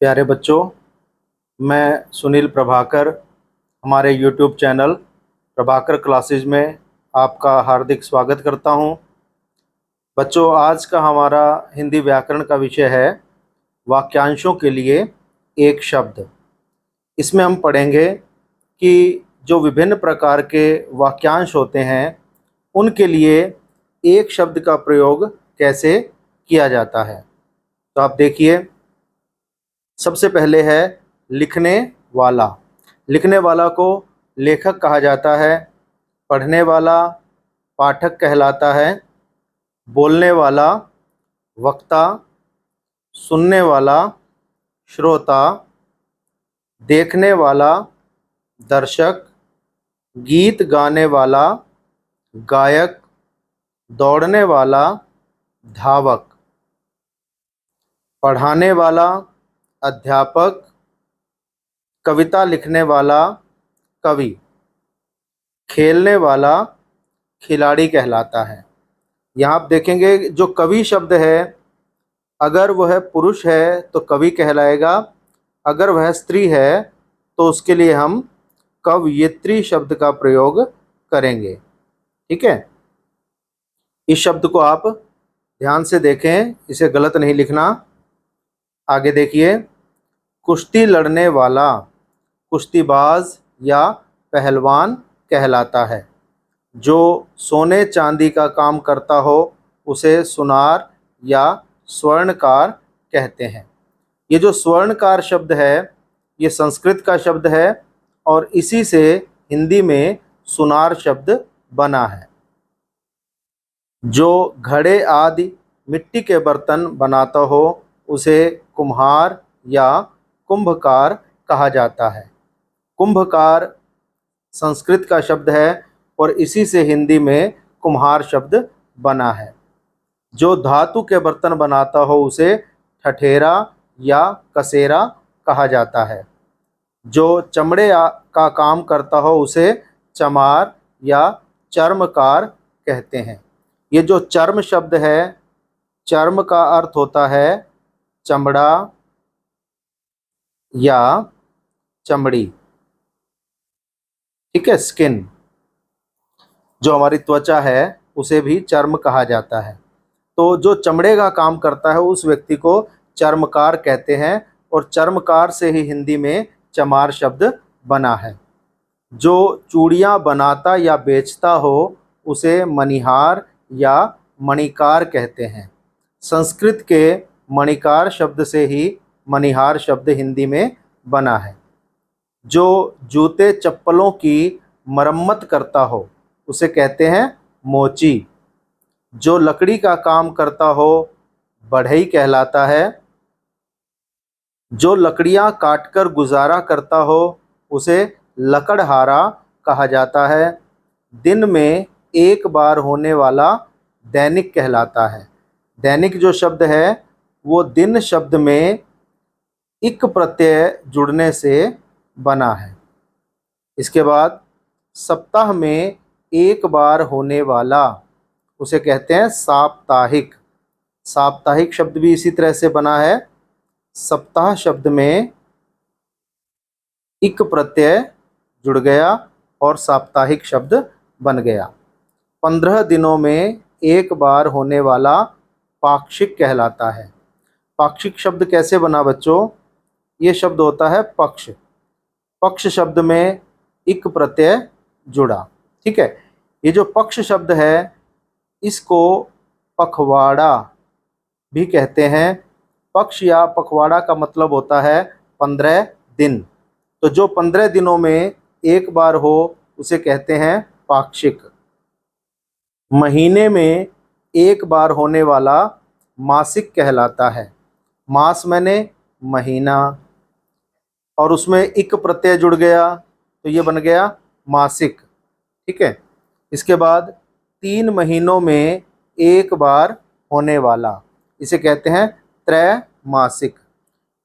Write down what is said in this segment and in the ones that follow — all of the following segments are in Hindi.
प्यारे बच्चों, मैं सुनील प्रभाकर हमारे YouTube चैनल प्रभाकर क्लासेज में आपका हार्दिक स्वागत करता हूं। बच्चों, आज का हमारा हिंदी व्याकरण का विषय है वाक्यांशों के लिए एक शब्द। इसमें हम पढ़ेंगे कि जो विभिन्न प्रकार के वाक्यांश होते हैं उनके लिए एक शब्द का प्रयोग कैसे किया जाता है। तो आप देखिए, सबसे पहले है लिखने वाला। लिखने वाला को लेखक कहा जाता है। पढ़ने वाला पाठक कहलाता है। बोलने वाला वक्ता, सुनने वाला श्रोता, देखने वाला दर्शक, गीत गाने वाला गायक, दौड़ने वाला धावक, पढ़ाने वाला अध्यापक, कविता लिखने वाला कवि, खेलने वाला खिलाड़ी कहलाता है। यहाँ आप देखेंगे जो कवि शब्द है, अगर वह पुरुष है तो कवि कहलाएगा, अगर वह स्त्री है तो उसके लिए हम कवयित्री शब्द का प्रयोग करेंगे। ठीक है, इस शब्द को आप ध्यान से देखें, इसे गलत नहीं लिखना। आगे देखिए, कुश्ती लड़ने वाला कुश्तीबाज या पहलवान कहलाता है। जो सोने चांदी का काम करता हो उसे सुनार या स्वर्णकार कहते हैं। ये जो स्वर्णकार शब्द है ये संस्कृत का शब्द है और इसी से हिंदी में सुनार शब्द बना है। जो घड़े आदि मिट्टी के बर्तन बनाता हो उसे कुम्हार या कुंभकार कहा जाता है। कुंभकार संस्कृत का शब्द है और इसी से हिंदी में कुम्हार शब्द बना है। जो धातु के बर्तन बनाता हो उसे ठठेरा या कसेरा कहा जाता है। जो चमड़े का काम करता हो उसे चमार या चर्मकार कहते हैं। ये जो चर्म शब्द है, चर्म का अर्थ होता है चमड़ा या चमड़ी। ठीक है, स्किन। जो हमारी त्वचा है उसे भी चर्म कहा जाता है। तो जो चमड़े का काम करता है उस व्यक्ति को चर्मकार कहते हैं और चर्मकार से ही हिंदी में चमार शब्द बना है। जो चूड़ियाँ बनाता या बेचता हो उसे मणिहार या मणिकार कहते हैं। संस्कृत के मणिकार शब्द से ही मणिहार शब्द हिंदी में बना है। जो जूते चप्पलों की मरम्मत करता हो उसे कहते हैं मोची। जो लकड़ी का काम करता हो बढ़ई कहलाता है। जो लकड़ियां काटकर गुजारा करता हो उसे लकड़हारा कहा जाता है। दिन में एक बार होने वाला दैनिक कहलाता है। दैनिक जो शब्द है वो दिन शब्द में इक प्रत्यय जुड़ने से बना है। इसके बाद सप्ताह में एक बार होने वाला उसे कहते हैं साप्ताहिक। साप्ताहिक शब्द भी इसी तरह से बना है। सप्ताह शब्द में इक प्रत्यय जुड़ गया और साप्ताहिक शब्द बन गया। 15 दिनों में एक बार होने वाला पाक्षिक कहलाता है। पाक्षिक शब्द कैसे बना बच्चों? ये शब्द होता है पक्ष। पक्ष शब्द में इक प्रत्यय जुड़ा। ठीक है, ये जो पक्ष शब्द है इसको पखवाड़ा भी कहते हैं। पक्ष या पखवाड़ा का मतलब होता है 15 दिन। तो जो 15 दिनों में एक बार हो उसे कहते हैं पाक्षिक। महीने में एक बार होने वाला मासिक कहलाता है। मास मैंने महीना और उसमें इक प्रत्यय जुड़ गया तो ये बन गया मासिक। ठीक है, इसके बाद 3 महीनों में एक बार होने वाला इसे कहते हैं त्रैमासिक।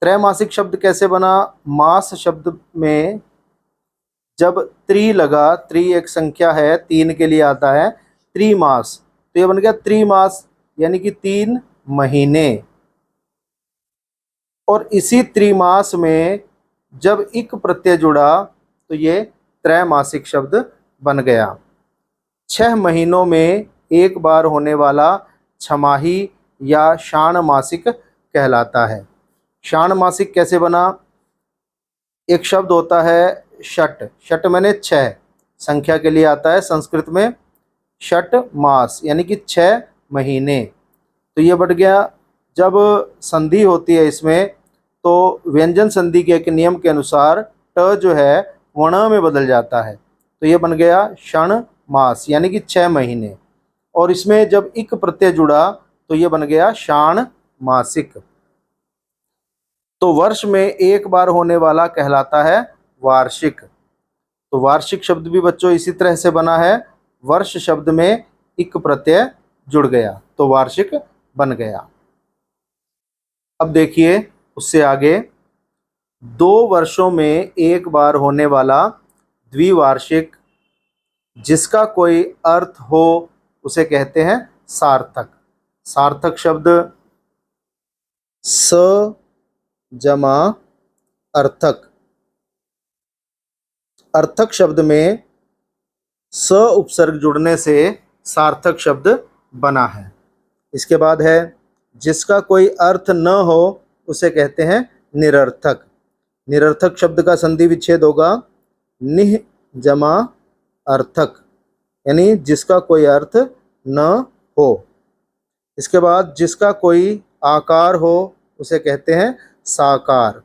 त्रैमासिक शब्द कैसे बना? मास शब्द में जब त्रि लगा, त्रि एक संख्या है, 3 के लिए आता है त्रिमास, तो ये बन गया त्रिमास यानी कि 3 महीने। और इसी त्रिमास में जब इक प्रत्यय जुड़ा तो ये त्रैमासिक शब्द बन गया। 6 महीनों में एक बार होने वाला छमाही या षाण्मासिक कहलाता है। षाण्मासिक कैसे बना? एक शब्द होता है षट, षट मैंने 6 संख्या के लिए आता है संस्कृत में, षट मास यानी कि 6 महीने। तो ये बढ़ गया। जब संधि होती है इसमें तो व्यंजन संधि के एक नियम के अनुसार ट जो है वर्ण में बदल जाता है, तो ये बन गया क्षण मास यानी कि 6 महीने। और इसमें जब इक प्रत्यय जुड़ा तो ये बन गया शाण मासिक। तो वर्ष में एक बार होने वाला कहलाता है वार्षिक। तो वार्षिक शब्द भी बच्चों इसी तरह से बना है, वर्ष शब्द में इक प्रत्यय जुड़ गया तो वार्षिक बन गया। अब देखिए उससे आगे, 2 वर्षों में एक बार होने वाला द्विवार्षिक जिसका कोई अर्थ हो उसे कहते हैं सार्थक। सार्थक शब्द स जमा अर्थक, अर्थक शब्द में स उपसर्ग जुड़ने से सार्थक शब्द बना है। इसके बाद है जिसका कोई अर्थ न हो उसे कहते हैं निरर्थक। निरर्थक शब्द का संधि विच्छेद होगा निह जमा अर्थक यानी जिसका कोई अर्थ न हो। इसके बाद जिसका कोई आकार हो उसे कहते हैं साकार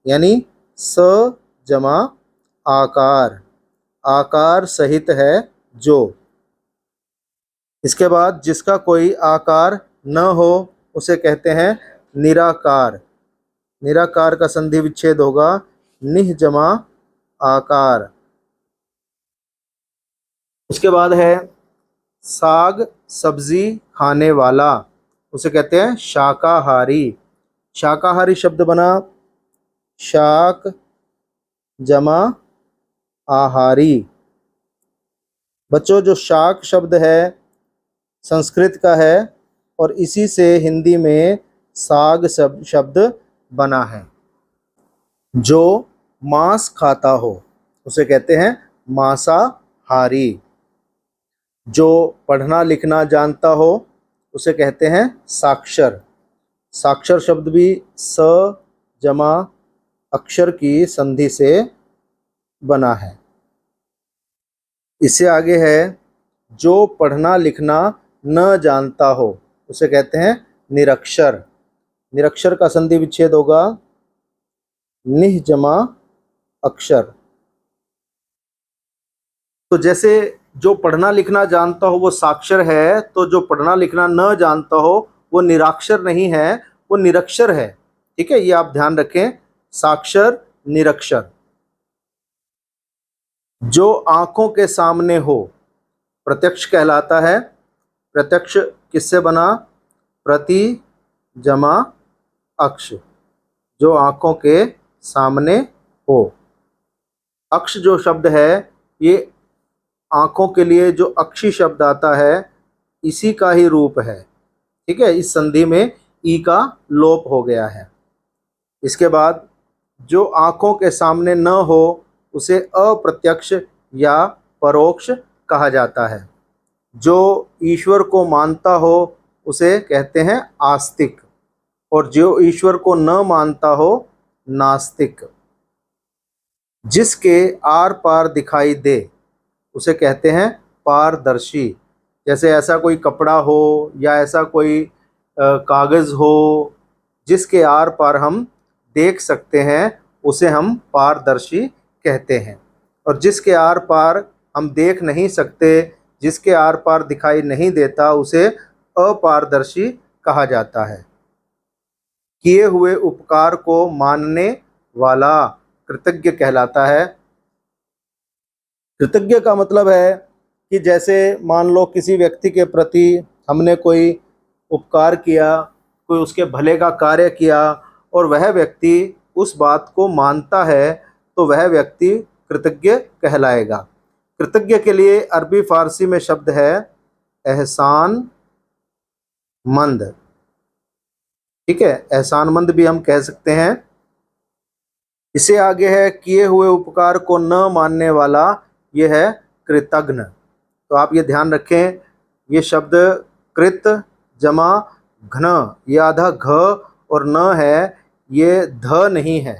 यानी स जमा आकार, आकार सहित है जो। इसके बाद जिसका कोई आकार न हो उसे कहते हैं निराकार। निराकार का संधि विच्छेद होगा निह जमा आकार। उसके बाद है साग सब्जी खाने वाला उसे कहते हैं शाकाहारी। शाकाहारी शब्द बना शाक जमा आहारी। बच्चों जो शाक शब्द है संस्कृत का है और इसी से हिंदी में साग शब्द बना है। जो मांस खाता हो उसे कहते हैं मांसाहारी। जो पढ़ना लिखना जानता हो उसे कहते हैं साक्षर। साक्षर शब्द भी स जमा अक्षर की संधि से बना है। इससे आगे है जो पढ़ना लिखना न जानता हो उसे कहते हैं निरक्षर। निरक्षर का संधि विच्छेद होगा निह जमा अक्षर। तो जैसे जो पढ़ना लिखना जानता हो वो साक्षर है, तो जो पढ़ना लिखना न जानता हो वो निराक्षर नहीं है, वो निरक्षर है। ठीक है, ये आप ध्यान रखें, साक्षर निरक्षर। जो आंखों के सामने हो प्रत्यक्ष कहलाता है। प्रत्यक्ष किससे बना? प्रति जमा अक्ष, जो आंखों के सामने हो। अक्ष जो शब्द है ये आंखों के लिए जो अक्षी शब्द आता है इसी का ही रूप है। ठीक है, इस संधि में ई का लोप हो गया है। इसके बाद जो आंखों के सामने न हो उसे अप्रत्यक्ष या परोक्ष कहा जाता है। जो ईश्वर को मानता हो उसे कहते हैं आस्तिक, और जो ईश्वर को न मानता हो नास्तिक। जिसके आर पार दिखाई दे उसे कहते हैं पारदर्शी। जैसे ऐसा कोई कपड़ा हो या ऐसा कोई कागज़ हो जिसके आर पार हम देख सकते हैं उसे हम पारदर्शी कहते हैं। और जिसके आर पार हम देख नहीं सकते, जिसके आर पार दिखाई नहीं देता, उसे अपारदर्शी कहा जाता है। किए हुए उपकार को मानने वाला कृतज्ञ कहलाता है। कृतज्ञ का मतलब है कि जैसे मान लो किसी व्यक्ति के प्रति हमने कोई उपकार किया, कोई उसके भले का कार्य किया और वह व्यक्ति उस बात को मानता है तो वह व्यक्ति कृतज्ञ कहलाएगा। कृतज्ञ के लिए अरबी फारसी में शब्द है एहसान मंद। ठीक है, एहसानमंद भी हम कह सकते हैं। इससे आगे है किए हुए उपकार को न मानने वाला, ये है कृतघ्न। तो आप ये ध्यान रखें, ये शब्द कृत जमा घ्न, ये आधा घ और न है, ये ध नहीं है।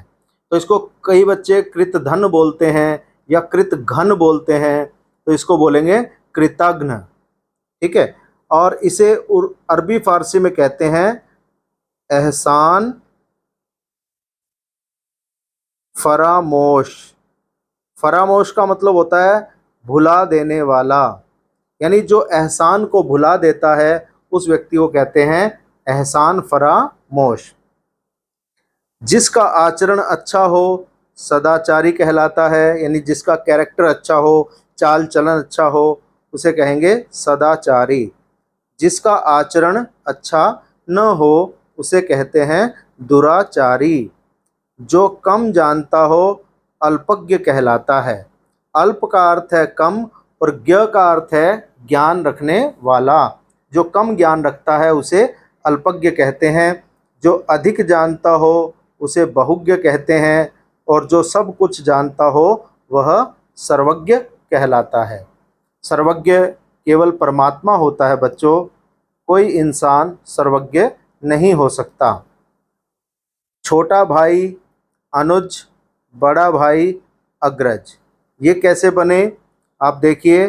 तो इसको कई बच्चे कृत धन बोलते हैं या कृत घन बोलते हैं, तो इसको बोलेंगे कृतघ्न। ठीक है, और इसे अरबी फारसी में कहते हैं एहसान फरामोश। फरामोश का मतलब होता है भुला देने वाला, यानी जो एहसान को भुला देता है उस व्यक्ति को कहते हैं एहसान फरामोश। जिसका आचरण अच्छा हो सदाचारी कहलाता है, यानी जिसका कैरेक्टर अच्छा हो, चाल चलन अच्छा हो, उसे कहेंगे सदाचारी। जिसका आचरण अच्छा न हो उसे कहते हैं दुराचारी। जो कम जानता हो अल्पज्ञ कहलाता है। अल्प का अर्थ है कम और ज्ञ का अर्थ है ज्ञान रखने वाला। जो कम ज्ञान रखता है उसे अल्पज्ञ कहते हैं। जो अधिक जानता हो उसे बहुज्ञ कहते हैं और जो सब कुछ जानता हो वह सर्वज्ञ कहलाता है। सर्वज्ञ केवल परमात्मा होता है बच्चों, कोई इंसान सर्वज्ञ नहीं हो सकता। छोटा भाई अनुज, बड़ा भाई अग्रज, ये कैसे बने? आप देखिए,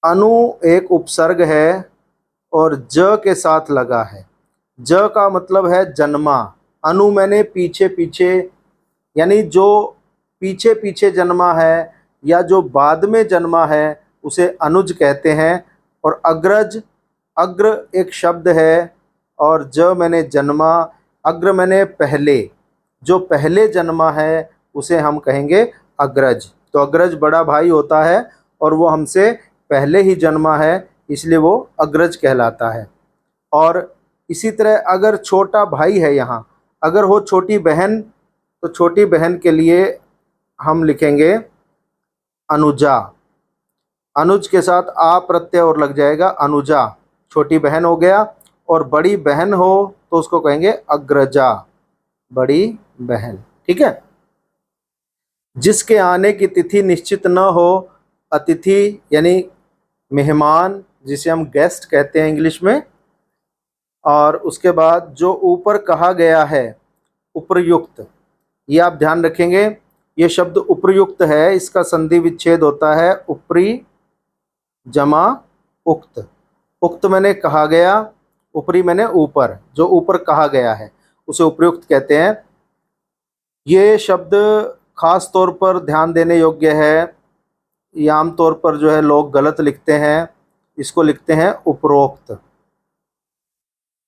अनु एक उपसर्ग है और ज के साथ लगा है। ज का मतलब है जन्मा। अनु मैंने पीछे पीछे, यानी जो पीछे पीछे जन्मा है या जो बाद में जन्मा है उसे अनुज कहते हैं। और अग्रज, अग्र एक शब्द है और ज मैंने जन्मा, अग्र मैंने पहले, जो पहले जन्मा है उसे हम कहेंगे अग्रज। तो अग्रज बड़ा भाई होता है और वो हमसे पहले ही जन्मा है, इसलिए वो अग्रज कहलाता है। और इसी तरह अगर छोटा भाई है यहाँ, अगर हो छोटी बहन, तो छोटी बहन के लिए हम लिखेंगे अनुजा। अनुज के साथ आ प्रत्यय और लग जाएगा, अनुजा छोटी बहन हो गया। और बड़ी बहन हो तो उसको कहेंगे अग्रजा, बड़ी बहन। ठीक है। जिसके आने की तिथि निश्चित न हो, अतिथि यानी मेहमान, जिसे हम गेस्ट कहते हैं इंग्लिश में। और उसके बाद जो ऊपर कहा गया है उपर्युक्त, ये आप ध्यान रखेंगे, ये शब्द उपर्युक्त है, इसका संधि विच्छेद होता है ऊपरी जमा उक्त। उक्त मैंने कहा गया, ऊपरी मैंने ऊपर, जो ऊपर कहा गया है उसे उपर्युक्त कहते हैं। ये शब्द खास तौर पर ध्यान देने योग्य है। ये आम तौर पर जो है लोग गलत लिखते हैं, इसको लिखते हैं उपरोक्त।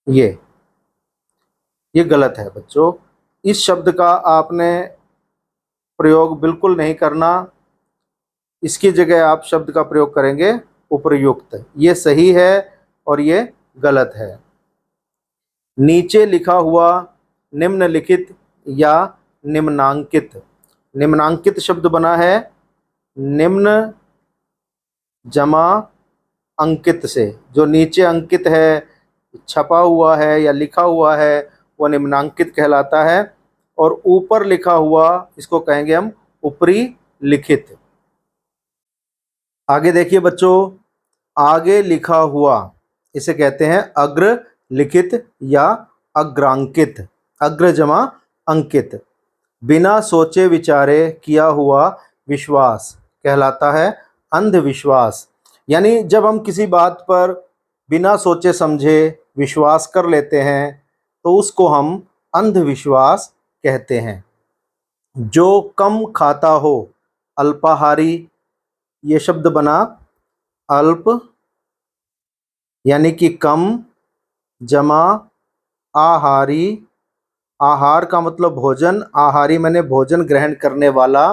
ये गलत है बच्चों। इस शब्द का आपने प्रयोग बिल्कुल नहीं करना, इसकी जगह आप शब्द का प्रयोग करेंगे उपर्युक्त। ये सही है और ये गलत है। नीचे लिखा हुआ, निम्नलिखित या निम्नांकित। निम्नांकित शब्द बना है निम्न जमा अंकित से। जो नीचे अंकित है, छपा हुआ है या लिखा हुआ है, वो निम्नांकित कहलाता है। और ऊपर लिखा हुआ, इसको कहेंगे हम ऊपरी लिखित। आगे देखिए बच्चों, आगे लिखा हुआ इसे कहते हैं अग्र लिखित या अग्रांकित। अग्र जमा अंकित। बिना सोचे विचारे किया हुआ विश्वास कहलाता है अंधविश्वास। यानी जब हम किसी बात पर बिना सोचे समझे विश्वास कर लेते हैं तो उसको हम अंधविश्वास कहते हैं। जो कम खाता हो अल्पाहारी, ये शब्द बना अल्प यानी कि कम जमा आहारी। आहार का मतलब भोजन, आहारी मैंने भोजन ग्रहण करने वाला,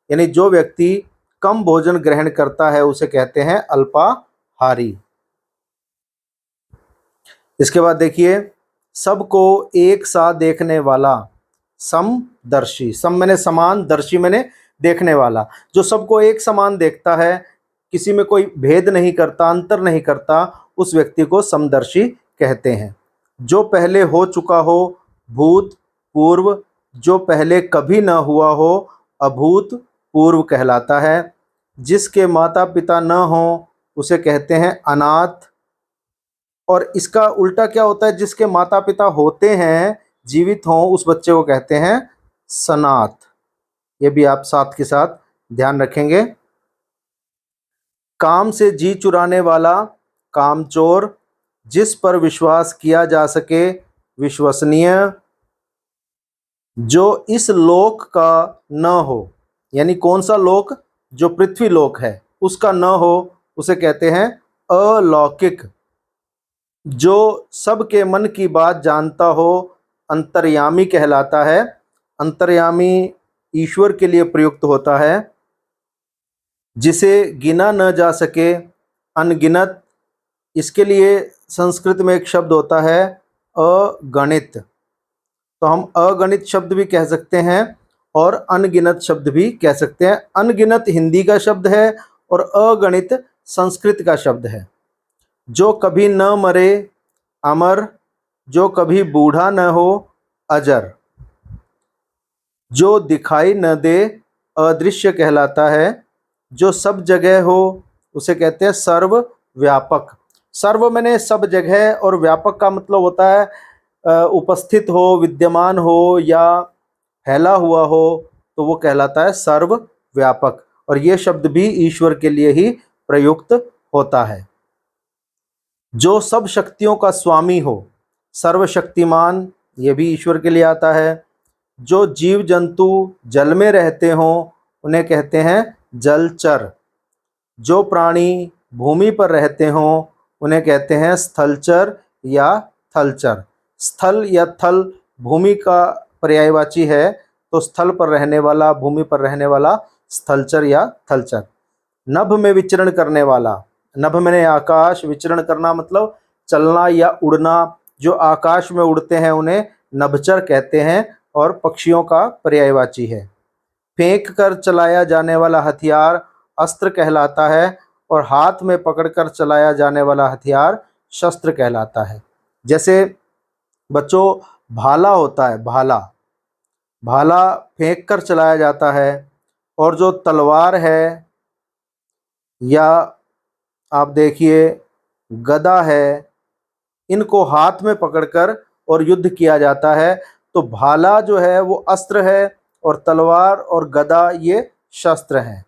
यानी जो व्यक्ति कम भोजन ग्रहण करता है उसे कहते हैं अल्पाहारी। इसके बाद देखिए, सबको एक साथ देखने वाला समदर्शी। सम मैंने समान, दर्शी मैंने देखने वाला। जो सबको एक समान देखता है, किसी में कोई भेद नहीं करता, अंतर नहीं करता, उस व्यक्ति को समदर्शी कहते हैं। जो पहले हो चुका हो भूत पूर्व, जो पहले कभी न हुआ हो अभूत पूर्व कहलाता है। जिसके माता पिता न हो उसे कहते हैं अनाथ। और इसका उल्टा क्या होता है, जिसके माता पिता होते हैं, जीवित हों, उस बच्चे को कहते हैं सनाथ। ये भी आप साथ के साथ ध्यान रखेंगे। काम से जी चुराने वाला कामचोर, जिस पर विश्वास किया जा सके विश्वसनीय, जो इस लोक का न हो, यानी कौन सा लोक, जो पृथ्वी लोक है उसका न हो उसे कहते हैं अलौकिक। जो सबके मन की बात जानता हो अंतर्यामी कहलाता है। अंतर्यामी ईश्वर के लिए प्रयुक्त होता है। जिसे गिना न जा सके अनगिनत, इसके लिए संस्कृत में एक शब्द होता है अगणित। तो हम अगणित शब्द भी कह सकते हैं और अनगिनत शब्द भी कह सकते हैं। अनगिनत हिंदी का शब्द है और अगणित संस्कृत का शब्द है। जो कभी न मरे अमर, जो कभी बूढ़ा न हो अजर, जो दिखाई न दे अदृश्य कहलाता है। जो सब जगह हो उसे कहते हैं सर्वव्यापक। सर्व मैंने सब जगह, और व्यापक का मतलब होता है उपस्थित हो, विद्यमान हो या फैला हुआ हो, तो वो कहलाता है सर्वव्यापक। और ये शब्द भी ईश्वर के लिए ही प्रयुक्त होता है। जो सब शक्तियों का स्वामी हो सर्वशक्तिमान, ये भी ईश्वर के लिए आता है। जो जीव जंतु जल में रहते हों उन्हें कहते हैं जलचर। जो प्राणी भूमि पर रहते हों उन्हें कहते हैं स्थलचर या थलचर। स्थल या थल भूमि का पर्यायवाची है, तो स्थल पर रहने वाला, भूमि पर रहने वाला स्थलचर या थलचर। नभ में विचरण करने वाला, नभ में आकाश, विचरण करना मतलब चलना या उड़ना। जो आकाश में उड़ते हैं उन्हें नभचर कहते हैं और पक्षियों का पर्यायवाची है। फेंक कर चलाया जाने वाला हथियार अस्त्र कहलाता है और हाथ में पकड़कर चलाया जाने वाला हथियार शस्त्र कहलाता है। जैसे बच्चों भाला होता है, भाला, भाला फेंक कर चलाया जाता है। और जो तलवार है या आप देखिए गदा है, इनको हाथ में पकड़कर और युद्ध किया जाता है। तो भाला जो है वो अस्त्र है और तलवार और गदा ये शस्त्र हैं।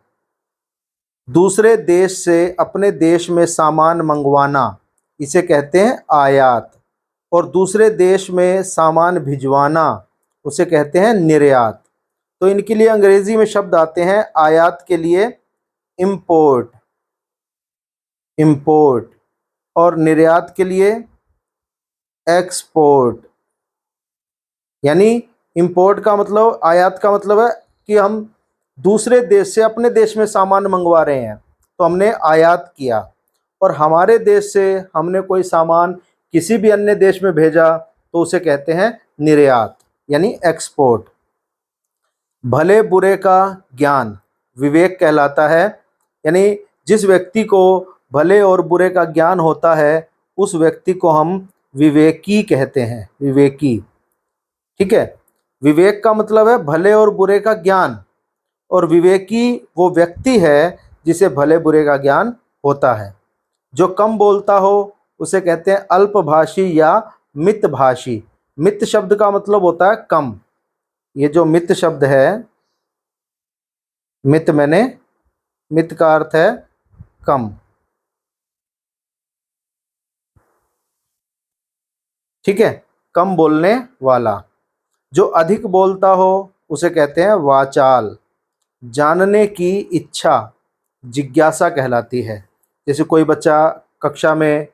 दूसरे देश से अपने देश में सामान मंगवाना इसे कहते हैं आयात, और दूसरे देश में सामान भिजवाना उसे कहते हैं निर्यात। तो इनके लिए अंग्रेजी में शब्द आते हैं आयात के लिए इंपोर्ट, इंपोर्ट, और निर्यात के लिए एक्सपोर्ट। यानी इंपोर्ट का मतलब, आयात का मतलब है कि हम दूसरे देश से अपने देश में सामान मंगवा रहे हैं तो हमने आयात किया, और हमारे देश से हमने कोई सामान किसी भी अन्य देश में भेजा तो उसे कहते हैं निर्यात यानी एक्सपोर्ट। भले बुरे का ज्ञान विवेक कहलाता है। यानी जिस व्यक्ति को भले और बुरे का ज्ञान होता है उस व्यक्ति को हम विवेकी कहते हैं, विवेकी। ठीक है, विवेक का मतलब है भले और बुरे का ज्ञान, और विवेकी वो व्यक्ति है जिसे भले बुरे का ज्ञान होता है। जो कम बोलता हो उसे कहते हैं अल्पभाषी या मितभाषी। मित शब्द का मतलब होता है कम। ये जो मित शब्द है, मित मैंने, मित का अर्थ है कम। ठीक है, कम बोलने वाला। जो अधिक बोलता हो उसे कहते हैं वाचाल। जानने की इच्छा जिज्ञासा कहलाती है। जैसे कोई बच्चा कक्षा में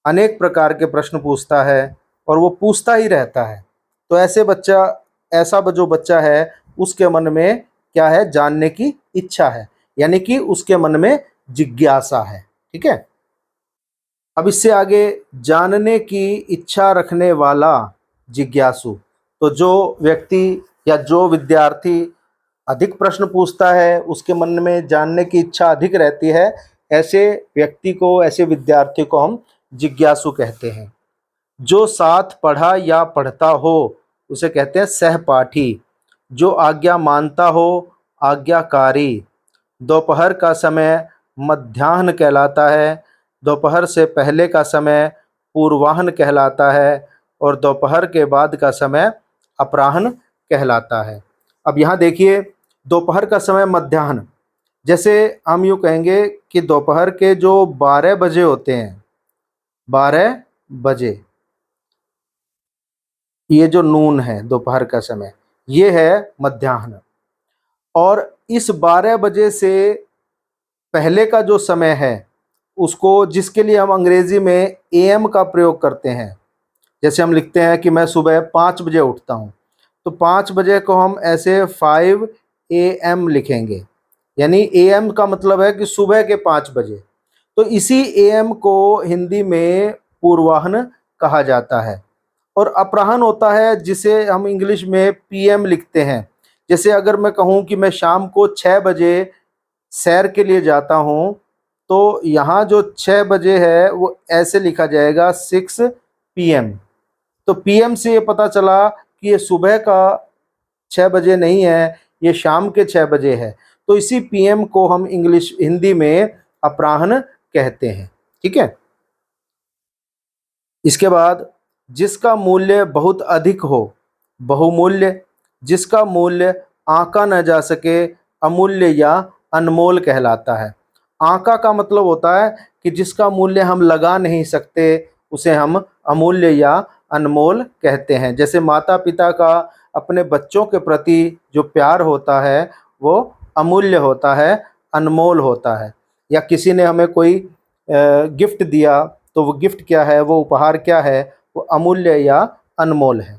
अनेक प्रकार के प्रश्न पूछता है और वो पूछता ही रहता है, तो ऐसे बच्चा, ऐसा जो बच्चा है उसके मन में क्या है, जानने की इच्छा है, यानी कि उसके मन में जिज्ञासा है। ठीक है, अब इससे आगे जानने की इच्छा रखने वाला जिज्ञासु। तो जो व्यक्ति या जो विद्यार्थी अधिक प्रश्न पूछता है, उसके मन में जानने की इच्छा अधिक रहती है, ऐसे व्यक्ति को, ऐसे विद्यार्थी को हम जिज्ञासु कहते हैं। जो साथ पढ़ा या पढ़ता हो उसे कहते हैं सहपाठी। जो आज्ञा मानता हो आज्ञाकारी। दोपहर का समय मध्याह्न कहलाता है। दोपहर से पहले का समय पूर्वाह्न कहलाता है और दोपहर के बाद का समय अपराह्न कहलाता है। अब यहाँ देखिए, दोपहर का समय मध्याह्न, जैसे हम यूँ कहेंगे कि दोपहर के जो 12 बजे होते हैं, 12 बजे, ये जो नून है दोपहर का समय, ये है मध्याह्न। और इस 12 बजे से पहले का जो समय है उसको, जिसके लिए हम अंग्रेजी में एएम का प्रयोग करते हैं, जैसे हम लिखते हैं कि मैं सुबह 5 बजे उठता हूँ, तो 5 बजे को हम ऐसे 5 AM लिखेंगे, यानी एएम का मतलब है कि सुबह के 5 बजे। तो इसी एएम को हिंदी में पूर्वाह्न कहा जाता है। और अपराह्न होता है जिसे हम इंग्लिश में पीएम लिखते हैं। जैसे अगर मैं कहूँ कि मैं शाम को 6 बजे सैर के लिए जाता हूँ, तो यहाँ जो 6 बजे है वो ऐसे लिखा जाएगा 6 PM। तो पीएम से ये पता चला कि ये सुबह का 6 बजे नहीं है, ये शाम के 6 बजे है। तो इसी पीएम को हम हिंदी में अपराह्न कहते हैं। ठीक है। इसके बाद, जिसका मूल्य बहुत अधिक हो बहुमूल्य। जिसका मूल्य आंका न जा सके अमूल्य या अनमोल कहलाता है। आंका का मतलब होता है कि जिसका मूल्य हम लगा नहीं सकते, उसे हम अमूल्य या अनमोल कहते हैं। जैसे माता पिता का अपने बच्चों के प्रति जो प्यार होता है वो अमूल्य होता है, अनमोल होता है। या किसी ने हमें कोई गिफ्ट दिया, तो वो गिफ्ट क्या है, वो उपहार क्या है, वो अमूल्य या अनमोल है।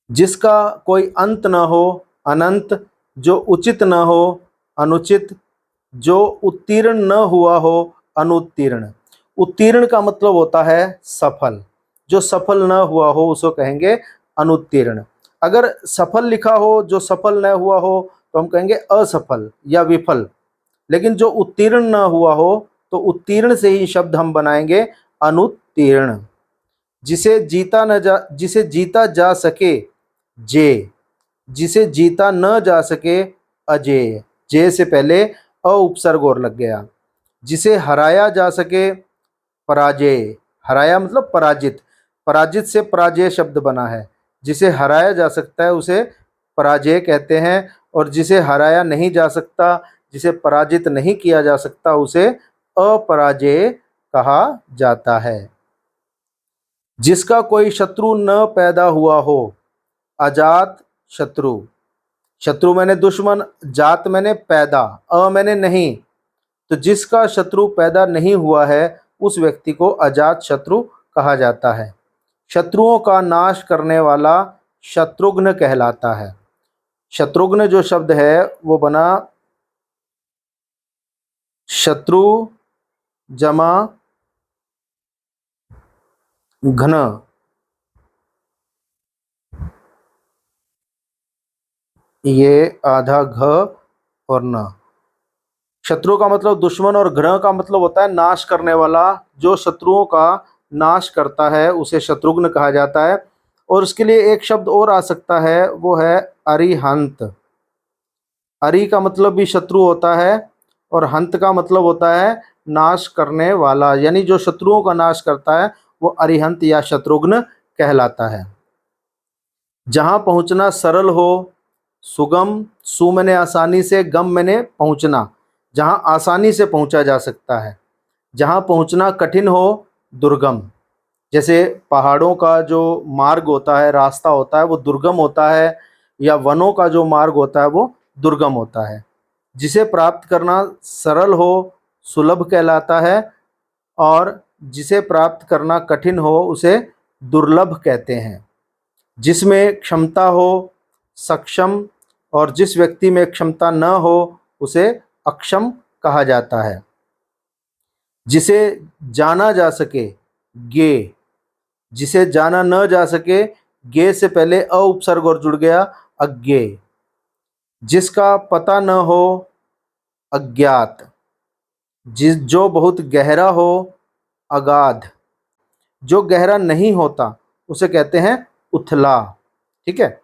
जिसका कोई अंत न हो अनंत। जो उचित न हो अनुचित। जो उत्तीर्ण न हुआ हो अनुत्तीर्ण। उत्तीर्ण का मतलब होता है सफल। जो सफल न हुआ हो उसको कहेंगे अनुत्तीर्ण। अगर सफल लिखा हो, जो सफल न हुआ हो, तो हम कहेंगे असफल या विफल। लेकिन जो उत्तीर्ण न हुआ हो, तो उत्तीर्ण से ही शब्द हम बनाएंगे अनुत्तीर्ण। जिसे जीता जा सके जे। जिसे जीता न जा सके अजेय। जे से पहले अ उपसर्ग और लग गया। जिसे हराया जा सके पराजय। हराया मतलब पराजित। पराजित से पराजय शब्द बना है। जिसे हराया जा सकता है उसे पराजय कहते हैं, और जिसे हराया नहीं जा सकता, जिसे पराजित नहीं किया जा सकता, उसे अपराजय कहा जाता है। जिसका कोई शत्रु न पैदा हुआ हो अजात शत्रु। शत्रु मैंने दुश्मन, जात मैंने पैदा, मैंने नहीं। तो जिसका शत्रु पैदा नहीं हुआ है उस व्यक्ति को अजात शत्रु कहा जाता है। शत्रुओं का नाश करने वाला शत्रुघ्न कहलाता है। शत्रुघ्न जो शब्द है वो बना शत्रु जमा घन। ये आधा घ और न। शत्रु का मतलब दुश्मन और घ्न का मतलब होता है नाश करने वाला। जो शत्रुओं का नाश करता है उसे शत्रुघ्न कहा जाता है। और उसके लिए एक शब्द और आ सकता है, वो है अरिहंत। अरि का मतलब भी शत्रु होता है और हंत का मतलब होता है नाश करने वाला, यानी जो शत्रुओं का नाश करता है वो अरिहंत या शत्रुघ्न कहलाता है। जहाँ पहुँचना सरल हो सुगम। सु मैंने आसानी से, गम मैंने पहुँचना, जहाँ आसानी से पहुँचा जा सकता है। जहाँ पहुँचना कठिन हो दुर्गम। जैसे पहाड़ों का जो मार्ग होता है, रास्ता होता है, वो दुर्गम होता है, या वनों का जो मार्ग होता है वो दुर्गम होता है। जिसे प्राप्त करना सरल हो सुलभ कहलाता है, और जिसे प्राप्त करना कठिन हो उसे दुर्लभ कहते हैं। जिसमें क्षमता हो सक्षम, और जिस व्यक्ति में क्षमता न हो उसे अक्षम कहा जाता है। जिसे जाना जा सके गे। जिसे जाना न जा सके, गे से पहले अ उपसर्ग और जुड़ गया अज्ञेय। जिसका पता न हो अज्ञात। जो बहुत गहरा हो अगाध। जो गहरा नहीं होता उसे कहते हैं उथला। ठीक है,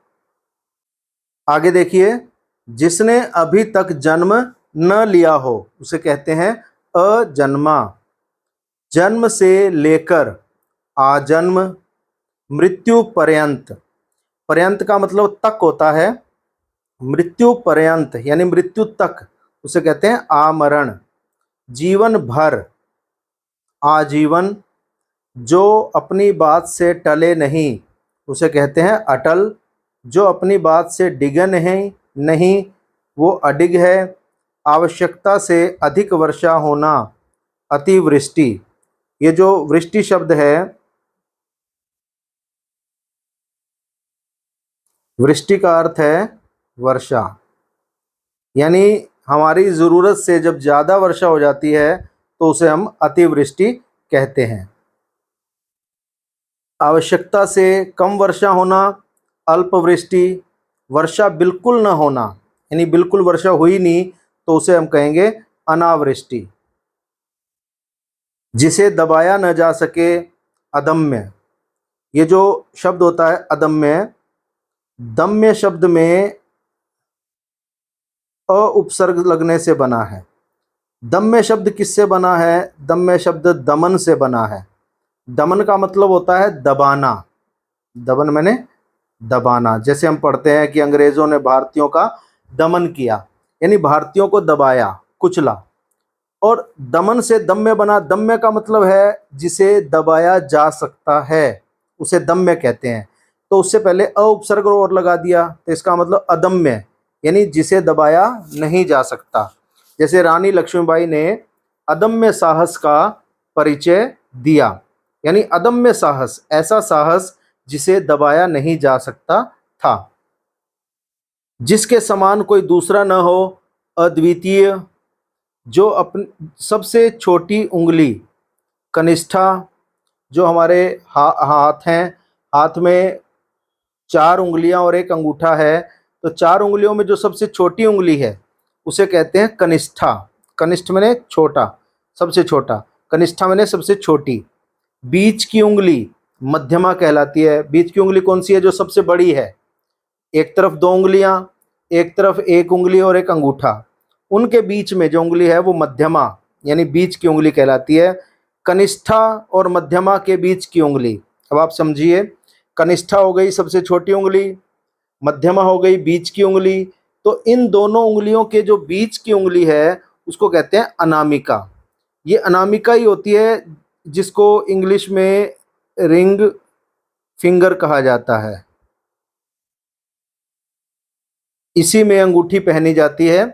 आगे देखिए, जिसने अभी तक जन्म न लिया हो उसे कहते हैं अजन्मा। जन्म से लेकर आजन्म, मृत्यु पर्यंत, पर्यंत का मतलब तक होता है, मृत्यु पर्यंत यानी मृत्यु तक उसे कहते हैं आमरण। जीवन भर, आजीवन, जो अपनी बात से टले नहीं उसे कहते हैं अटल। जो अपनी बात से डिगे नहीं वो अडिग है। आवश्यकता से अधिक वर्षा होना अतिवृष्टि। ये जो वृष्टि शब्द है, वृष्टि का अर्थ है वर्षा, यानी हमारी ज़रूरत से जब ज़्यादा वर्षा हो जाती है तो उसे हम अतिवृष्टि कहते हैं। आवश्यकता से कम वर्षा होना अल्पवृष्टि। वर्षा बिल्कुल न होना यानी बिल्कुल वर्षा हुई नहीं तो उसे हम कहेंगे अनावृष्टि। जिसे दबाया न जा सके अदम्य। ये जो शब्द होता है अदम्य, दम्य शब्द में अ उपसर्ग लगने से बना है। दम्य शब्द किससे बना है? दम्य शब्द दमन से बना है। दमन का मतलब होता है दबाना। दमन मैंने दबाना। जैसे हम पढ़ते हैं कि अंग्रेजों ने भारतीयों का दमन किया, यानी भारतीयों को दबाया, कुचला। और दमन से दम्य बना। दम्य का मतलब है जिसे दबाया जा सकता है, उसे दम्य कहते हैं। तो उससे पहले अ उपसर्ग और लगा दिया तो इसका मतलब अदम्य, यानी जिसे दबाया नहीं जा सकता। जैसे रानी लक्ष्मीबाई ने अदम्य साहस का परिचय दिया, यानी अदम्य साहस, ऐसा साहस जिसे दबाया नहीं जा सकता था। जिसके समान कोई दूसरा न हो अद्वितीय। जो अपनी सबसे छोटी उंगली कनिष्ठा, जो हमारे हाथ हैं, हाथ में 4 उंगलियां और एक अंगूठा है, तो 4 उंगलियों में जो सबसे छोटी उंगली है उसे कहते हैं कनिष्ठा। कनिष्ठ माने छोटा, सबसे छोटा। कनिष्ठा माने सबसे छोटी। बीच की उंगली मध्यमा कहलाती है। बीच की उंगली कौन सी है? जो सबसे बड़ी है। एक तरफ 2 उंगलियां, एक तरफ 1 उंगली और एक अंगूठा, उनके बीच में जो उंगली है वो मध्यमा यानी बीच की उंगली कहलाती है। कनिष्ठा और मध्यमा के बीच की उंगली, अब आप समझिए, कनिष्ठा हो गई सबसे छोटी उंगली, मध्यमा हो गई बीच की उंगली, तो इन दोनों उंगलियों के जो बीच की उंगली है उसको कहते हैं अनामिका। ये अनामिका ही होती है जिसको इंग्लिश में रिंग फिंगर कहा जाता है। इसी में अंगूठी पहनी जाती है,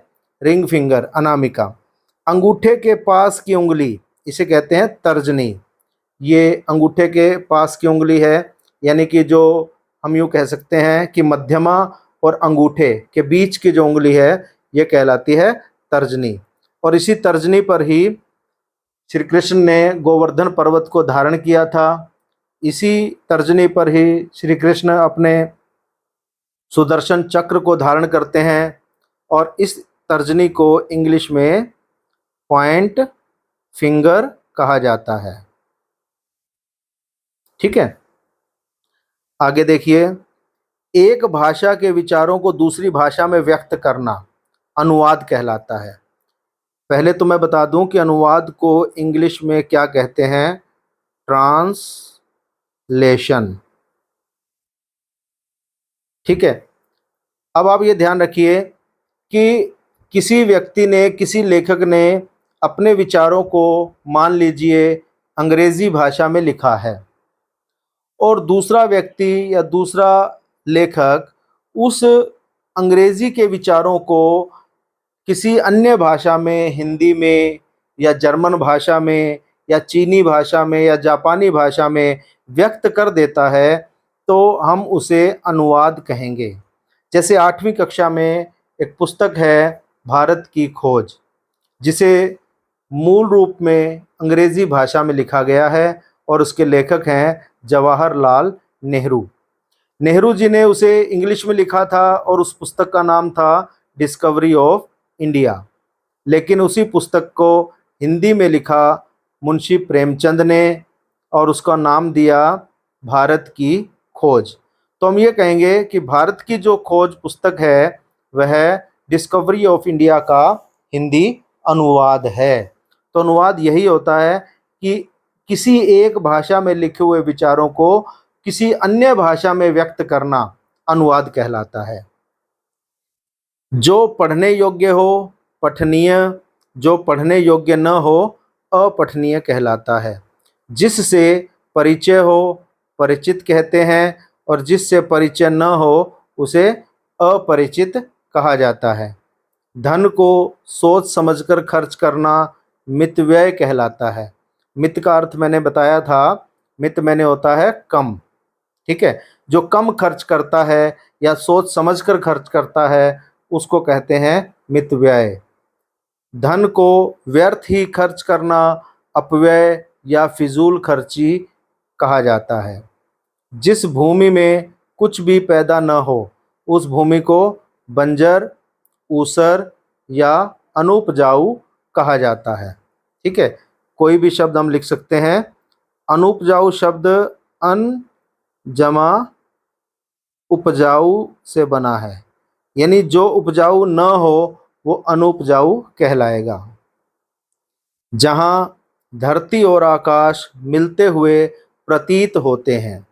रिंग फिंगर, अनामिका। अंगूठे के पास की उंगली इसे कहते हैं तर्जनी। ये अंगूठे के पास की उंगली है, यानी कि जो हम यूँ कह सकते हैं कि मध्यमा और अंगूठे के बीच की जो उंगली है ये कहलाती है तर्जनी। और इसी तर्जनी पर ही श्री कृष्ण ने गोवर्धन पर्वत को धारण किया था। इसी तर्जनी पर ही श्री कृष्ण अपने सुदर्शन चक्र को धारण करते हैं। और इस तर्जनी को इंग्लिश में पॉइंट फिंगर कहा जाता है। ठीक है, आगे देखिए, एक भाषा के विचारों को दूसरी भाषा में व्यक्त करना अनुवाद कहलाता है। पहले तो मैं बता दूं कि अनुवाद को इंग्लिश में क्या कहते हैं? ट्रांसलेशन। ठीक है, अब आप ये ध्यान रखिए कि किसी व्यक्ति ने, किसी लेखक ने अपने विचारों को, मान लीजिए, अंग्रेजी भाषा में लिखा है और दूसरा व्यक्ति या दूसरा लेखक उस अंग्रेजी के विचारों को किसी अन्य भाषा में, हिंदी में या जर्मन भाषा में या चीनी भाषा में या जापानी भाषा में व्यक्त कर देता है तो हम उसे अनुवाद कहेंगे। जैसे 8वीं कक्षा में एक पुस्तक है भारत की खोज, जिसे मूल रूप में अंग्रेजी भाषा में लिखा गया है और उसके लेखक हैं जवाहरलाल नेहरू। नेहरू जी ने उसे इंग्लिश में लिखा था और उस पुस्तक का नाम था डिस्कवरी ऑफ इंडिया। लेकिन उसी पुस्तक को हिंदी में लिखा मुंशी प्रेमचंद ने और उसका नाम दिया भारत की खोज। तो हम ये कहेंगे कि भारत की जो खोज पुस्तक है वह डिस्कवरी ऑफ इंडिया का हिंदी अनुवाद है। तो अनुवाद यही होता है कि किसी एक भाषा में लिखे हुए विचारों को किसी अन्य भाषा में व्यक्त करना अनुवाद कहलाता है। जो पढ़ने योग्य हो पठनीय, जो पढ़ने योग्य न हो अपठनीय कहलाता है। जिससे परिचय हो परिचित कहते हैं, और जिससे परिचय न हो उसे अपरिचित कहा जाता है। धन को सोच समझकर खर्च करना मितव्यय कहलाता है। मित का अर्थ मैंने बताया था, मित मैंने होता है कम, ठीक है। जो कम खर्च करता है या सोच समझकर खर्च करता है उसको कहते हैं मितव्यय। धन को व्यर्थ ही खर्च करना अपव्यय या फिजूल खर्ची कहा जाता है। जिस भूमि में कुछ भी पैदा न हो उस भूमि को बंजर, ऊसर या अनुपजाऊ कहा जाता है, ठीक है। कोई भी शब्द हम लिख सकते हैं। अनुपजाऊ शब्द अन जमा उपजाऊ से बना है, यानी जो उपजाऊ न हो वो अनुपजाऊ कहलाएगा। जहाँ धरती और आकाश मिलते हुए प्रतीत होते हैं।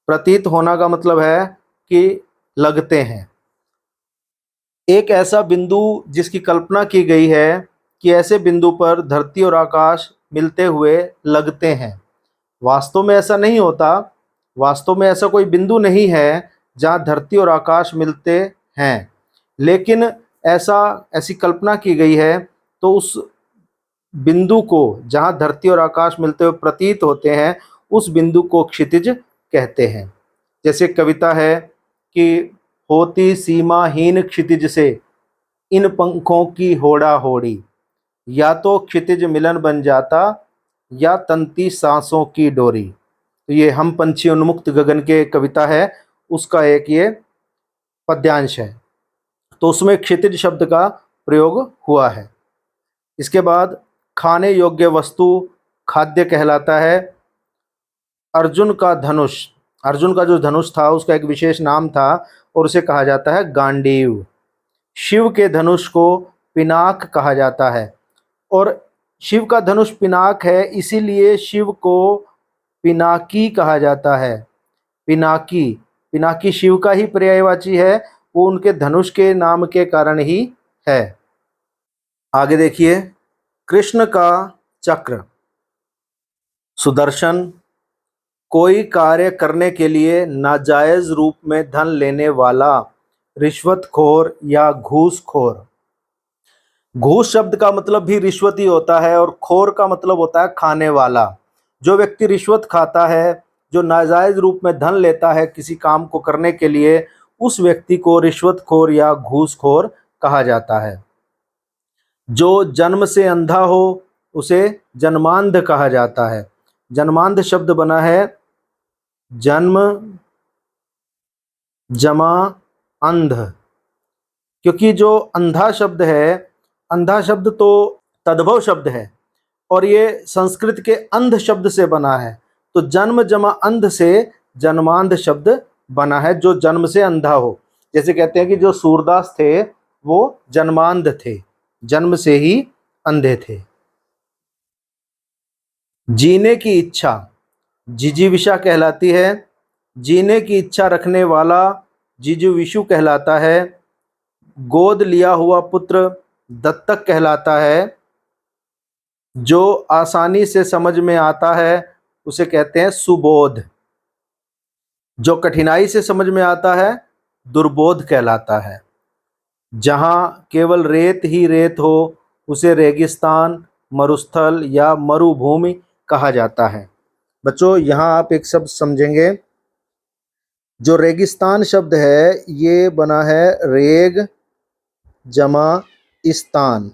प्रतीत होना का मतलब है कि लगते हैं। एक ऐसा बिंदु जिसकी कल्पना की गई है कि ऐसे बिंदु पर धरती और आकाश मिलते हुए लगते हैं। वास्तव में ऐसा नहीं होता। वास्तव में ऐसा कोई बिंदु नहीं है जहाँ धरती और आकाश मिलते हैं, लेकिन ऐसी कल्पना की गई है। तो उस बिंदु को जहाँ धरती और आकाश मिलते हुए प्रतीत होते हैं उस बिंदु को क्षितिज कहते हैं। जैसे कविता है कि होती सीमाहीन क्षितिज से इन पंखों की होड़ा होड़ी, या तो क्षितिज मिलन बन जाता या तंती सांसों की डोरी। तो ये हम पंछी उन्मुक्त गगन के कविता है, उसका एक ये पद्यांश है। तो उसमें क्षितिज शब्द का प्रयोग हुआ है। इसके बाद खाने योग्य वस्तु खाद्य कहलाता है। अर्जुन का धनुष, अर्जुन का जो धनुष था उसका एक विशेष नाम था और उसे कहा जाता है गांडीव। शिव के धनुष को पिनाक कहा जाता है, और शिव का धनुष पिनाक है इसीलिए शिव को पिनाकी कहा जाता है। पिनाकी, पिनाकी शिव का ही पर्यायवाची है, वो उनके धनुष के नाम के कारण ही है। आगे देखिए, कृष्ण का चक्र। सुदर्शन, कोई कार्य करने के लिए नाजायज रूप में धन लेने वाला, रिश्वतखोर या घूसखोर। घूस शब्द का मतलब भी रिश्वत ही होता है और खोर का मतलब होता है खाने वाला। जो व्यक्ति रिश्वत खाता है, जो नाजायज रूप में धन लेता है किसी काम को करने के लिए, उस व्यक्ति को रिश्वतखोर या घूसखोर कहा जाता है। जो जन्म से अंधा हो उसे जन्मांध कहा जाता है। जन्मांध शब्द बना है जन्म जमा अंध, क्योंकि जो अंधा शब्द है, अंधा शब्द तो तद्भव शब्द है और ये संस्कृत के अंध शब्द से बना है। तो जन्म जमा अंध से जन्मांध शब्द बना है, जो जन्म से अंधा हो। जैसे कहते हैं कि जो सूरदास थे वो जन्मांध थे, जन्म से ही अंधे थे। जीने की इच्छा जिजीविषा कहलाती है। जीने की इच्छा रखने वाला जिजीविषु कहलाता है। गोद लिया हुआ पुत्र दत्तक कहलाता है। जो आसानी से समझ में आता है उसे कहते हैं सुबोध। जो कठिनाई से समझ में आता है दुर्बोध कहलाता है। जहाँ केवल रेत ही रेत हो उसे रेगिस्तान, मरुस्थल या मरुभूमि कहा जाता है। बच्चों, यहाँ आप एक शब्द समझेंगे। जो रेगिस्तान शब्द है ये बना है रेग जमा स्थान।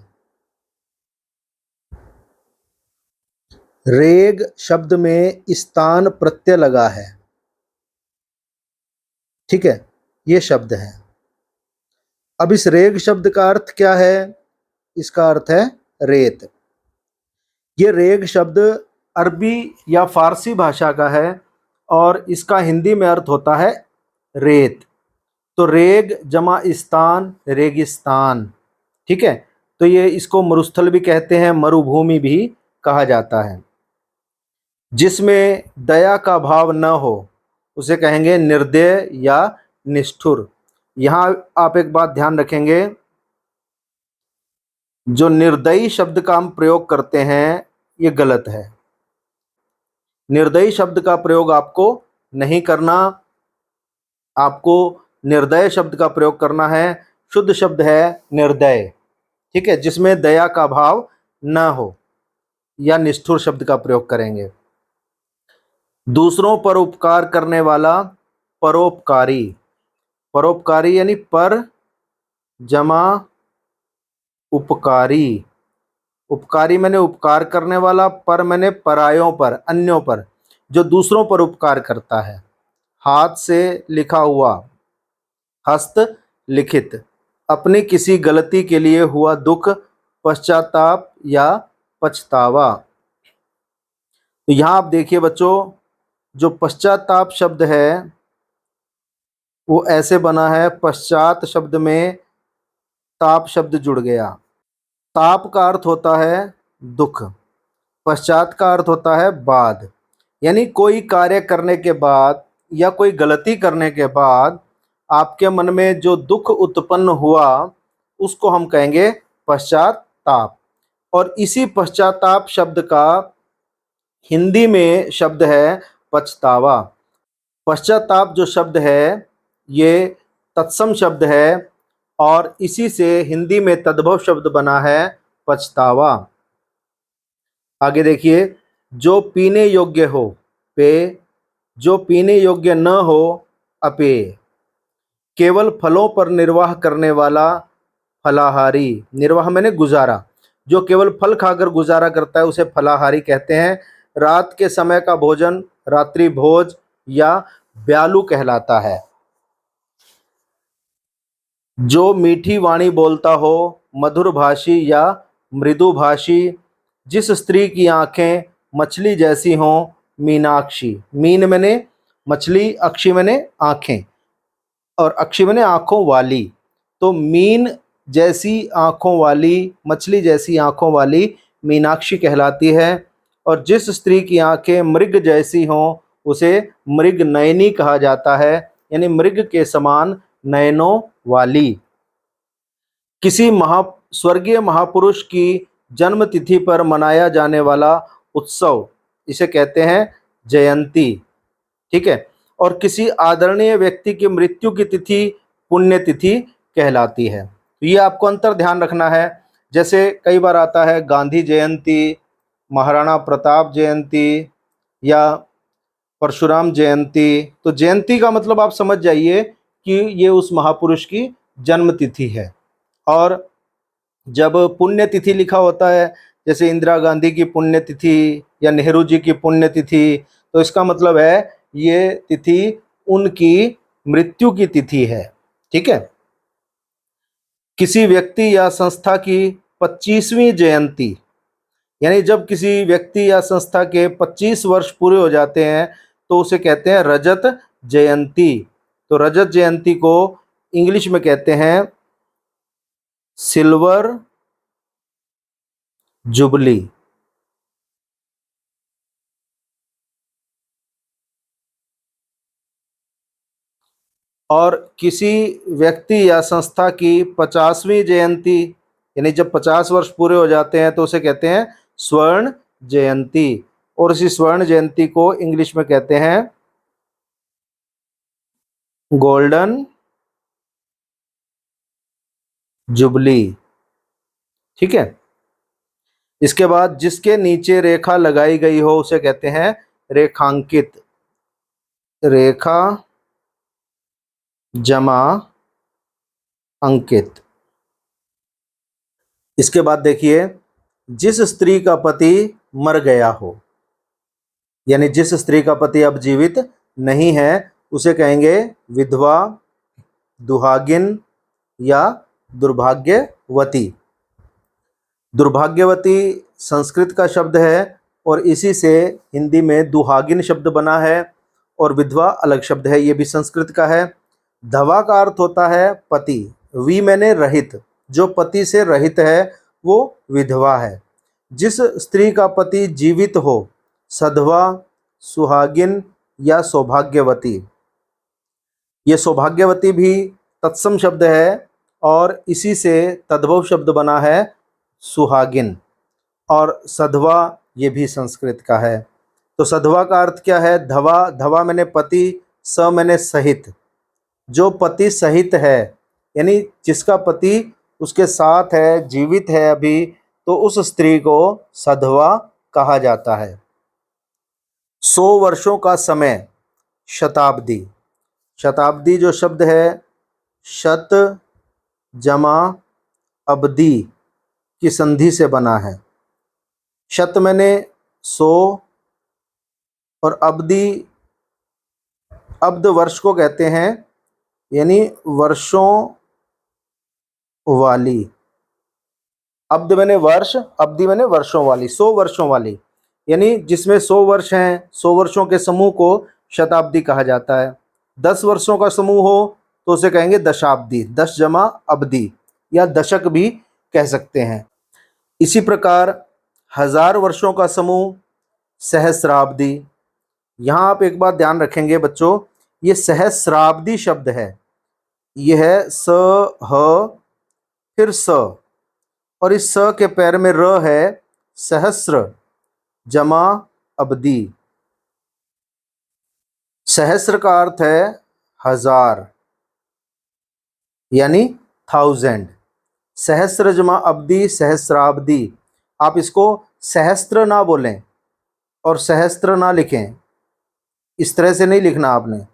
रेग शब्द में स्थान प्रत्यय लगा है, ठीक है, ये शब्द है। अब इस रेग शब्द का अर्थ क्या है? इसका अर्थ है रेत। ये रेग शब्द अरबी या फारसी भाषा का है और इसका हिंदी में अर्थ होता है रेत। तो रेग जमा स्थान, रेगिस्तान। ठीक है, तो ये इसको मरुस्थल भी कहते हैं, मरुभूमि भी कहा जाता है। जिसमें दया का भाव न हो उसे कहेंगे निर्दय या निष्ठुर। यहाँ आप एक बात ध्यान रखेंगे, जो निर्दयी शब्द का हम प्रयोग करते हैं ये गलत है। निर्दयी शब्द का प्रयोग आपको नहीं करना, आपको निर्दय शब्द का प्रयोग करना है। शुद्ध शब्द है निर्दय। ठीक है, जिसमें दया का भाव न हो, या निष्ठुर शब्द का प्रयोग करेंगे। दूसरों पर उपकार करने वाला परोपकारी। परोपकारी यानी पर जमा उपकारी। उपकारी मैंने उपकार करने वाला, पर मैंने परायों पर, अन्यों पर, जो दूसरों पर उपकार करता है। हाथ से लिखा हुआ, हस्त लिखित। अपनी किसी गलती के लिए हुआ दुख, पश्चाताप या पछतावा। तो यहाँ आप देखिए बच्चों, जो पश्चाताप शब्द है वो ऐसे बना है, पश्चात शब्द में ताप शब्द जुड़ गया। ताप का अर्थ होता है दुख, पश्चात का अर्थ होता है बाद। यानी कोई कार्य करने के बाद या कोई गलती करने के बाद आपके मन में जो दुख उत्पन्न हुआ उसको हम कहेंगे पश्चाताप। और इसी पश्चाताप शब्द का हिंदी में शब्द है पछतावा। पश्चाताप जो शब्द है ये तत्सम शब्द है और इसी से हिंदी में तद्भव शब्द बना है पछतावा। आगे देखिए, जो पीने योग्य हो पेय, जो पीने योग्य न हो अपेय। केवल फलों पर निर्वाह करने वाला फलाहारी। निर्वाह मैंने गुजारा, जो केवल फल खाकर गुजारा करता है उसे फलाहारी कहते हैं। रात के समय का भोजन रात्रि भोज या ब्यालू कहलाता है। जो मीठी वाणी बोलता हो, मधुर भाषी या मृदुभाषी। जिस स्त्री की आंखें मछली जैसी हों, मीनाक्षी। मीन मैंने मछली, अक्षी मैंने आंखें, और अक्षी मैंने आंखों वाली। तो मीन जैसी आंखों वाली, मछली जैसी आंखों वाली मीनाक्षी कहलाती है। और जिस स्त्री की आंखें मृग जैसी हों उसे मृग नयनी कहा जाता है, यानी मृग के समान नयनों वाली। किसी स्वर्गीय महापुरुष की जन्म तिथि पर मनाया जाने वाला उत्सव इसे कहते हैं जयंती। ठीक है, और किसी आदरणीय व्यक्ति की मृत्यु की तिथि पुण्यतिथि कहलाती है। तो ये आपको अंतर ध्यान रखना है। जैसे कई बार आता है गांधी जयंती, महाराणा प्रताप जयंती या परशुराम जयंती। तो जयंती का मतलब आप समझ जाइए कि ये उस महापुरुष की जन्म तिथि है। और जब पुण्यतिथि लिखा होता है, जैसे इंदिरा गांधी की पुण्यतिथि या नेहरू जी की पुण्यतिथि, तो इसका मतलब है ये तिथि उनकी मृत्यु की तिथि है। ठीक है, किसी व्यक्ति या संस्था की 25वीं जयंती, यानी जब किसी व्यक्ति या संस्था के 25 वर्ष पूरे हो जाते हैं तो उसे कहते हैं रजत जयंती। तो रजत जयंती को इंग्लिश में कहते हैं सिल्वर जुबली। और किसी व्यक्ति या संस्था की 50वीं जयंती, यानी जब 50 वर्ष पूरे हो जाते हैं तो उसे कहते हैं स्वर्ण जयंती। और इसी स्वर्ण जयंती को इंग्लिश में कहते हैं गोल्डन जुबली। ठीक है, इसके बाद जिसके नीचे रेखा लगाई गई हो उसे कहते हैं रेखांकित। रेखा जमा अंकित। इसके बाद देखिए, जिस स्त्री का पति मर गया हो, यानी जिस स्त्री का पति अब जीवित नहीं है उसे कहेंगे विधवा, दुहागिन या दुर्भाग्यवती। दुर्भाग्यवती संस्कृत का शब्द है और इसी से हिंदी में दुहागिन शब्द बना है और विधवा अलग शब्द है, ये भी संस्कृत का है। धवा का अर्थ होता है पति, वी मैंने रहित, जो पति से रहित है वो विधवा है। जिस स्त्री का पति जीवित हो, सधवा, सुहागिन या सौभाग्यवती। ये सौभाग्यवती भी तत्सम शब्द है और इसी से तद्भव शब्द बना है सुहागिन। और सधवा ये भी संस्कृत का है। तो सधवा का अर्थ क्या है? धवा, धवा मैंने पति, स मैंने सहित, जो पति सहित है, यानी जिसका पति उसके साथ है, जीवित है अभी, तो उस स्त्री को सधवा कहा जाता है। 100 वर्षों का समय, शताब्दी। शताब्दी जो शब्द है शत जमा अब्दी की संधि से बना है। शत मैंने 100 और अब्दी, अब्द वर्ष को कहते हैं, यानी वर्षों वाली। अब्द मैंने वर्ष, अब्दी मैंने वर्षों वाली, 100 वर्षों वाली, यानी जिसमें 100 वर्ष हैं, 100 वर्षों के समूह को शताब्दी कहा जाता है। 10 वर्षों का समूह हो तो उसे कहेंगे दशाब्दी, 10 जमा अब्दी, या दशक भी कह सकते हैं। इसी प्रकार 1000 वर्षों का समूह सहस्राब्दी। यहाँ आप एक बात ध्यान रखेंगे बच्चों, ये सहस्राब्दी शब्द है, यह है स, ह, फिर स, और इस स के पैर में र है, सहस्र जमा अब्दी। सहस्र का अर्थ है 1000, यानी 1000। सहस्र जमा अब्दी, सहस्राब्दी। आप इसको सहस्त्र ना बोलें और सहस्त्र ना लिखें, इस तरह से नहीं लिखना आपने,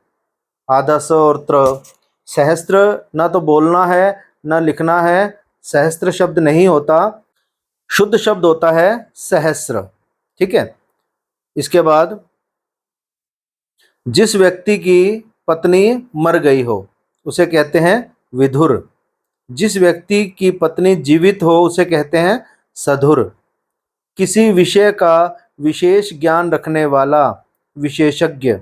आधा स और त्र। सहस्त्र ना तो बोलना है ना लिखना है, सहस्त्र शब्द नहीं होता, शुद्ध शब्द होता है सहस्र। ठीक है। इसके बाद जिस व्यक्ति की पत्नी मर गई हो उसे कहते हैं विधुर। जिस व्यक्ति की पत्नी जीवित हो उसे कहते हैं सधुर। किसी विषय का विशेष ज्ञान रखने वाला विशेषज्ञ।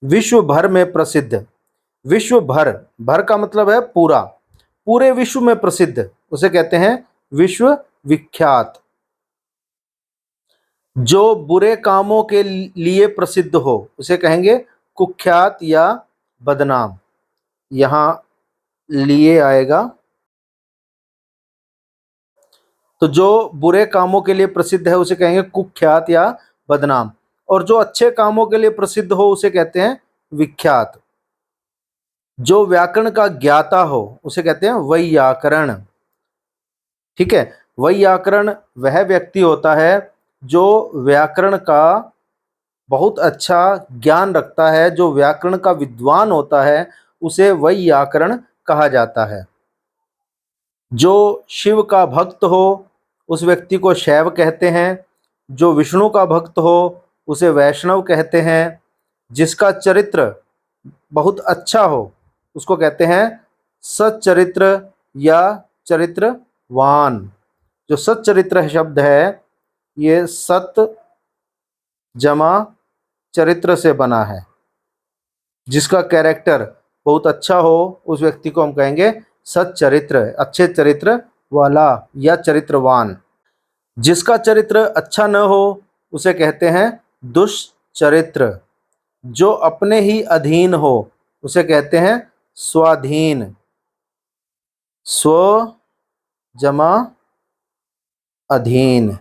विश्व भर में प्रसिद्ध। विश्व भर, भर का मतलब है पूरा, पूरे विश्व में प्रसिद्ध, उसे कहते हैं विश्व विख्यात। जो बुरे कामों के लिए प्रसिद्ध हो उसे कहेंगे कुख्यात या बदनाम। यहां लिए आएगा, तो जो बुरे कामों के लिए प्रसिद्ध है उसे कहेंगे कुख्यात या बदनाम, और जो अच्छे कामों के लिए प्रसिद्ध हो उसे कहते हैं विख्यात। जो व्याकरण का ज्ञाता हो उसे कहते हैं वैयाकरण। ठीक है। वैयाकरण वह व्यक्ति होता है जो व्याकरण का बहुत अच्छा ज्ञान रखता है, जो व्याकरण का विद्वान होता है उसे वैयाकरण कहा जाता है। जो शिव का भक्त हो उस व्यक्ति को शैव कहते हैं। जो विष्णु का भक्त हो उसे वैष्णव कहते हैं। जिसका चरित्र बहुत अच्छा हो उसको कहते हैं सच्चरित्र या चरित्रवान। जो सच्चरित्र शब्द है ये सत जमा चरित्र से बना है। जिसका कैरेक्टर बहुत अच्छा हो उस व्यक्ति को हम कहेंगे सच्चरित्र, अच्छे चरित्र वाला या चरित्रवान। जिसका चरित्र अच्छा न हो उसे कहते हैं दुष्चरित्र। जो अपने ही अधीन हो उसे कहते हैं स्वाधीन। स्व जमा अधीन।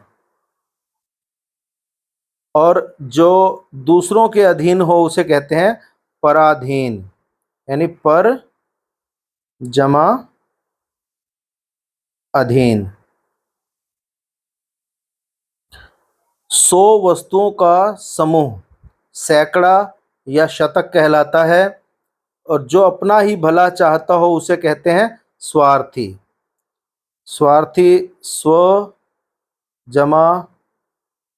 और जो दूसरों के अधीन हो उसे कहते हैं पराधीन, यानी पर जमा अधीन। 100 वस्तुओं का समूह सैकड़ा या शतक कहलाता है, और जो अपना ही भला चाहता हो उसे कहते हैं स्वार्थी। स्वार्थी, स्व जमा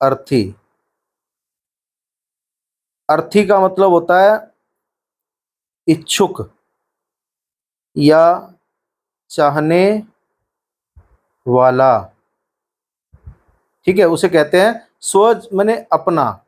अर्थी। अर्थी का मतलब होता है इच्छुक या चाहने वाला। ठीक है, उसे कहते हैं स्वज माने अपना,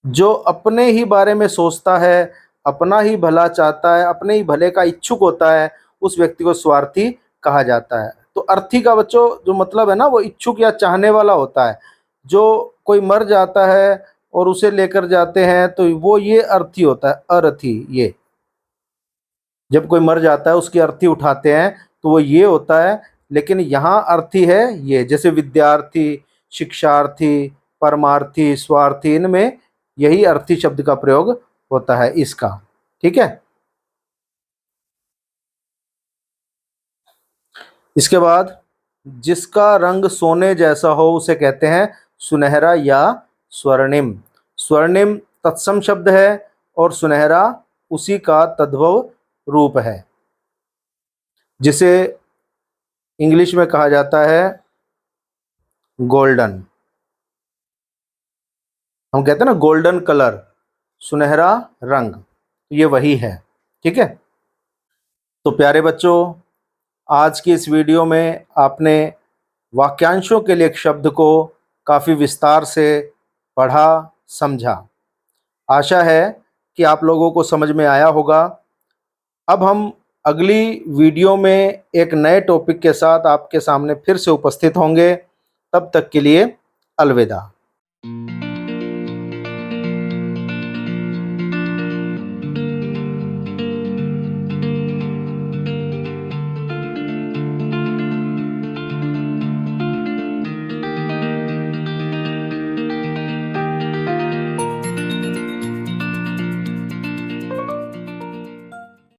जो अपने ही बारे में सोचता है, अपना ही भला चाहता है, अपने ही भले का इच्छुक होता है, उस व्यक्ति को स्वार्थी कहा जाता है। तो अर्थी का बच्चों जो मतलब है ना, वो इच्छुक या चाहने वाला होता है। जो कोई मर जाता है और उसे लेकर जाते हैं तो वो ये अर्थी होता है, अरथी। ये जब कोई मर जाता है उसकी अर्थी उठाते हैं तो वो ये होता है, लेकिन यहाँ अर्थी है ये, जैसे विद्यार्थी, शिक्षार्थी, परमार्थी, स्वार्थी, इनमें यही अर्थी शब्द का प्रयोग होता है इसका। ठीक है। इसके बाद जिसका रंग सोने जैसा हो उसे कहते हैं सुनहरा या स्वर्णिम। स्वर्णिम तत्सम शब्द है और सुनहरा उसी का तद्भव रूप है, जिसे इंग्लिश में कहा जाता है गोल्डन। हम कहते हैं ना गोल्डन कलर, सुनहरा रंग, ये वही है। ठीक है। तो प्यारे बच्चों, आज की इस वीडियो में आपने वाक्यांशों के लिए एक शब्द को काफ़ी विस्तार से पढ़ा, समझा। आशा है कि आप लोगों को समझ में आया होगा। अब हम अगली वीडियो में एक नए टॉपिक के साथ आपके सामने फिर से उपस्थित होंगे। तब तक के लिए अलविदा।